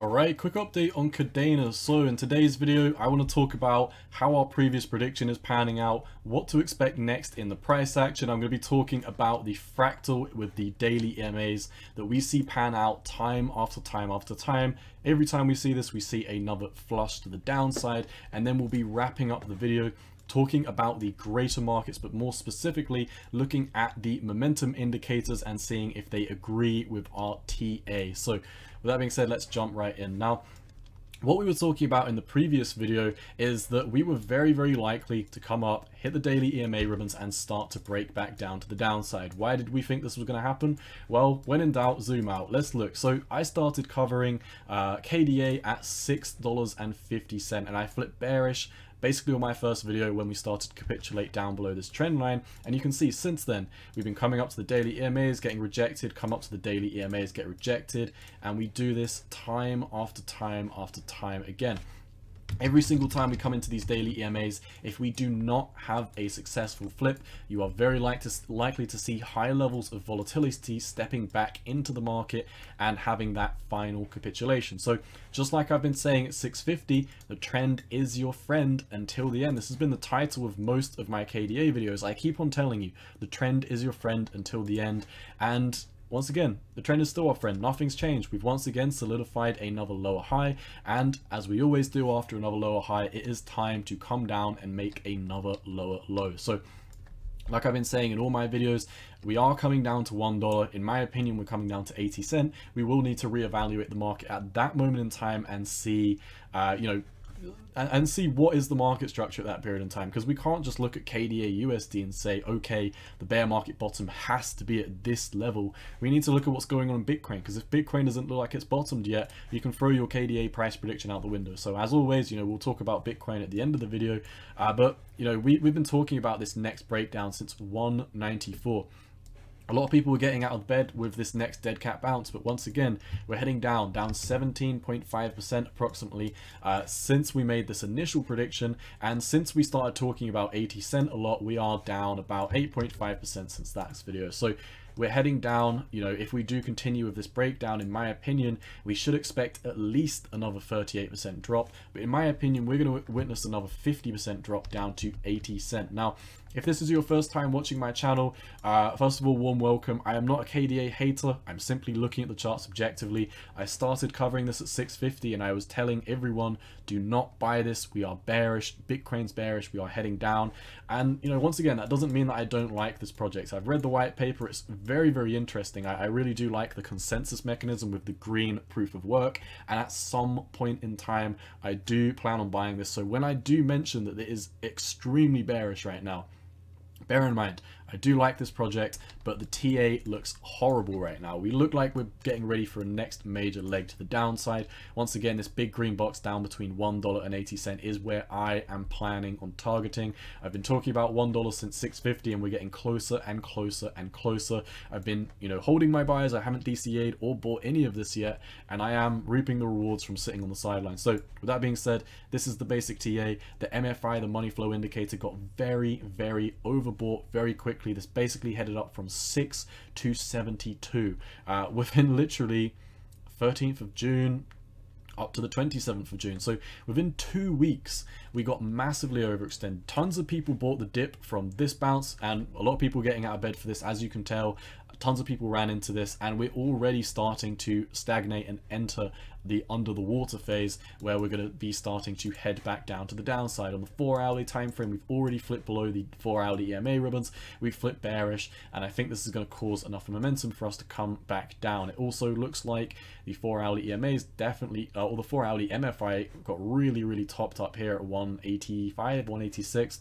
Alright, quick update on Kadena. So in today's video, I want to talk about how our previous prediction is panning out, what to expect next in the price action. I'm going to be talking about the fractal with the daily EMAs that we see pan out time after time after time. Every time we see this, we see another flush to the downside, and then we'll be wrapping up the video talking about the greater markets, but more specifically looking at the momentum indicators and seeing if they agree with our TA. So with that being said, let's jump right in. Now, what we were talking about in the previous video is that we were very likely to come up, hit the daily EMA ribbons and start to break back down to the downside. Why did we think this was going to happen? Well, when in doubt, zoom out. Let's look. So I started covering KDA at $6.50 and I flipped bearish basically on my first video when we started to capitulate down below this trend line. And you can see since then, we've been coming up to the daily EMAs, getting rejected, come up to the daily EMAs, get rejected. And we do this time after time after time again. Every single time we come into these daily EMAs, if we do not have a successful flip, you are very likely to see high levels of volatility stepping back into the market and having that final capitulation. So just like I've been saying at 650, the trend is your friend until the end. This has been the title of most of my KDA videos. I keep on telling you, the trend is your friend until the end. And once again, the trend is still our friend. Nothing's changed. We've once again solidified another lower high. And as we always do after another lower high, it is time to come down and make another lower low. So like I've been saying in all my videos, we are coming down to $1. In my opinion, we're coming down to 80 cents. We will need to reevaluate the market at that moment in time and see, and see what is the market structure at that period in time, because we can't just look at KDA USD and say, okay, the bear market bottom has to be at this level. We need to look at what's going on in Bitcoin, because if Bitcoin doesn't look like it's bottomed yet, you can throw your KDA price prediction out the window. So as always, we'll talk about Bitcoin at the end of the video, but we've been talking about this next breakdown since 194. A lot of people were getting out of bed with this next dead cat bounce, but once again, we're heading down 17.5% approximately since we made this initial prediction. And since we started talking about 80 cent a lot, we are down about 8.5% since that video. So we're heading down. If we do continue with this breakdown, in my opinion, we should expect at least another 38% drop. But in my opinion, we're going to witness another 50% drop down to 80 cent. Now, if this is your first time watching my channel, first of all, warm welcome. I am not a KDA hater. I'm simply looking at the charts objectively. I started covering this at 650 and I was telling everyone, do not buy this. We are bearish. Bitcoin's bearish. We are heading down. And, once again, that doesn't mean that I don't like this project. I've read the white paper. It's very interesting. I really do like the consensus mechanism with the green proof of work. And at some point in time, I do plan on buying this. So when I do mention that it is extremely bearish right now, bear in mind, I do like this project, but the TA looks horrible right now. We look like we're getting ready for a next major leg to the downside. Once again, this big green box down between $1 and 80 cents is where I am planning on targeting. I've been talking about $1 since 650 and we're getting closer and closer and closer. I've been, holding my buys. I haven't DCA'd or bought any of this yet, and I am reaping the rewards from sitting on the sidelines. So with that being said, this is the basic TA. The MFI, the money flow indicator, got very overbought very quickly. This basically headed up from 6 to 72 within literally 13th of June up to the 27th of June. So within 2 weeks, we got massively overextended. Tons of people bought the dip from this bounce, and a lot of people getting out of bed for this, as you can tell. Tons of people ran into this, and we're already starting to stagnate and enter the under the water phase, where we're going to be starting to head back down to the downside. On the 4-hourly time frame, we've already flipped below the 4-hourly EMA ribbons. We've flipped bearish, and I think this is going to cause enough momentum for us to come back down. It also looks like the 4-hourly EMAs definitely, or the 4-hourly MFI got really topped up here at 185, 186.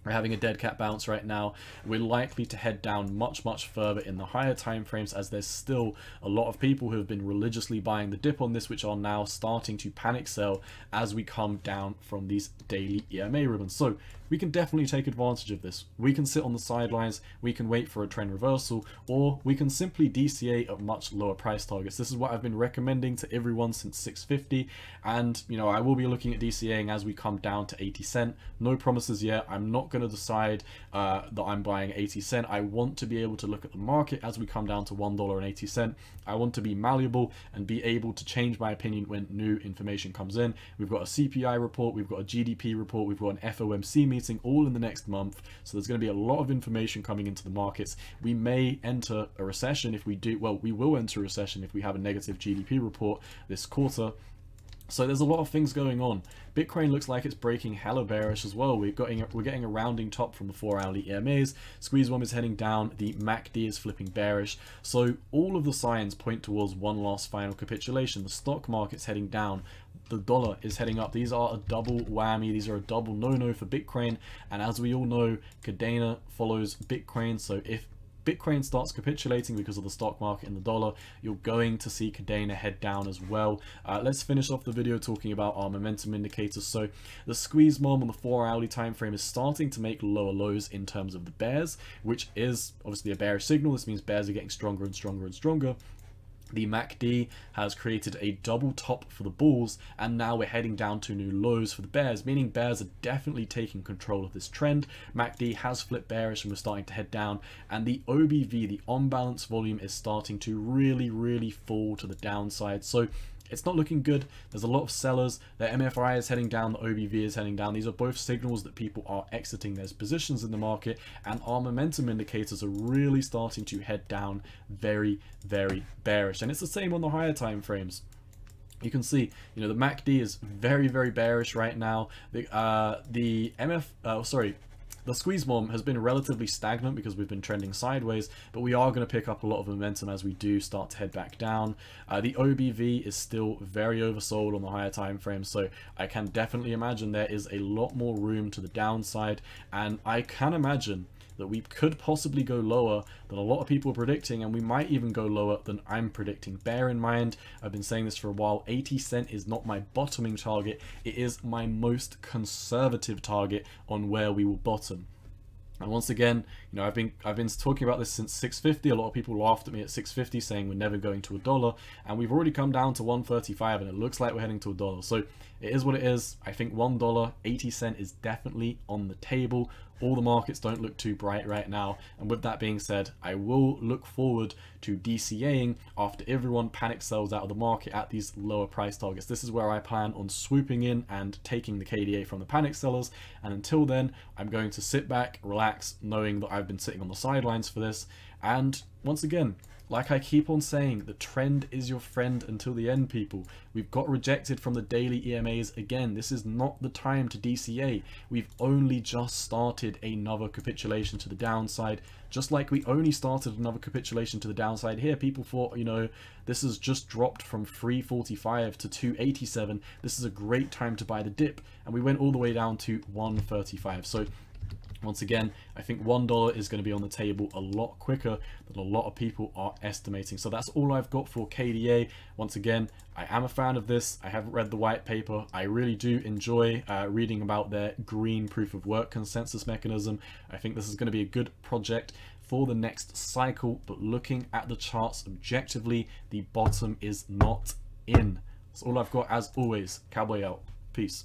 We're having a dead cat bounce right now. We're likely to head down much further in the higher time frames, as there's still a lot of people who have been religiously buying the dip on this, which are now starting to panic sell as we come down from these daily EMA ribbons. So we can definitely take advantage of this. We can sit on the sidelines, we can wait for a trend reversal, or we can simply DCA at much lower price targets. This is what I've been recommending to everyone since 650, and you know, I will be looking at DCAing as we come down to 80 cent. No promises yet. I'm not going to decide that I'm buying 80 cent. I want to be able to look at the market as we come down to $1.80. I want to be malleable and be able to change my opinion when new information comes in. We've got a CPI report, we've got a GDP report, we've got an FOMC meeting all in the next month, so there's going to be a lot of information coming into the markets. We may enter a recession if we do, well, we will enter a recession if we have a negative GDP report this quarter. So there's a lot of things going on. Bitcoin looks like it's breaking hella bearish as well. We're getting a rounding top from the 4-hourly EMAs. Squeeze one is heading down. The MACD is flipping bearish. So all of the signs point towards one last final capitulation. The stock market's heading down. The dollar is heading up. These are a double whammy. These are a double no-no for Bitcoin. And as we all know, Kadena follows Bitcoin. So if Bitcoin starts capitulating because of the stock market and the dollar, you're going to see Kadena head down as well. Let's finish off the video talking about our momentum indicators. So the squeeze mom on the 4-hourly time frame is starting to make lower lows in terms of the bears, which is obviously a bearish signal. This means bears are getting stronger and stronger and stronger. The MACD has created a double top for the bulls, and now we're heading down to new lows for the bears, meaning bears are definitely taking control of this trend. MACD has flipped bearish and we're starting to head down, and the OBV, the on balance volume, is starting to really fall to the downside. So it's not looking good. There's a lot of sellers. The MFI is heading down, the OBV is heading down. These are both signals that people are exiting their positions in the market, and our momentum indicators are really starting to head down very bearish. And it's the same on the higher time frames. You can see, you know, the MACD is very bearish right now. The squeeze mom has been relatively stagnant because we've been trending sideways, but we are going to pick up a lot of momentum as we do start to head back down. The OBV is still very oversold on the higher time frame, so I can definitely imagine there is a lot more room to the downside, and I can imagine that we could possibly go lower than a lot of people are predicting, and we might even go lower than I'm predicting. Bear in mind, I've been saying this for a while, 80 cent is not my bottoming target, it is my most conservative target on where we will bottom. And once again, you know, I've been talking about this since 650. A lot of people laughed at me at 650 saying we're never going to $1, and we've already come down to 135, and it looks like we're heading to $1. So it is what it is. I think $1, 80 cent is definitely on the table. All the markets don't look too bright right now, and with that being said, I will look forward to DCAing after everyone panic sells out of the market at these lower price targets. This is where I plan on swooping in and taking the KDA from the panic sellers, and until then, I'm going to sit back, relax, knowing that I've been sitting on the sidelines for this. And once again, like I keep on saying, the trend is your friend until the end, people. We've got rejected from the daily EMAs again. This is not the time to DCA. We've only just started another capitulation to the downside, just like we only started another capitulation to the downside here. People thought, you know, this has just dropped from 345 to 287. This is a great time to buy the dip, and we went all the way down to 135. So once again, I think $1 is going to be on the table a lot quicker than a lot of people are estimating. So that's all I've got for KDA. Once again, I am a fan of this. I haven't read the white paper. I really do enjoy reading about their green proof of work consensus mechanism. I think this is going to be a good project for the next cycle, but looking at the charts objectively, the bottom is not in. That's all I've got as always. Cowboy out. Peace.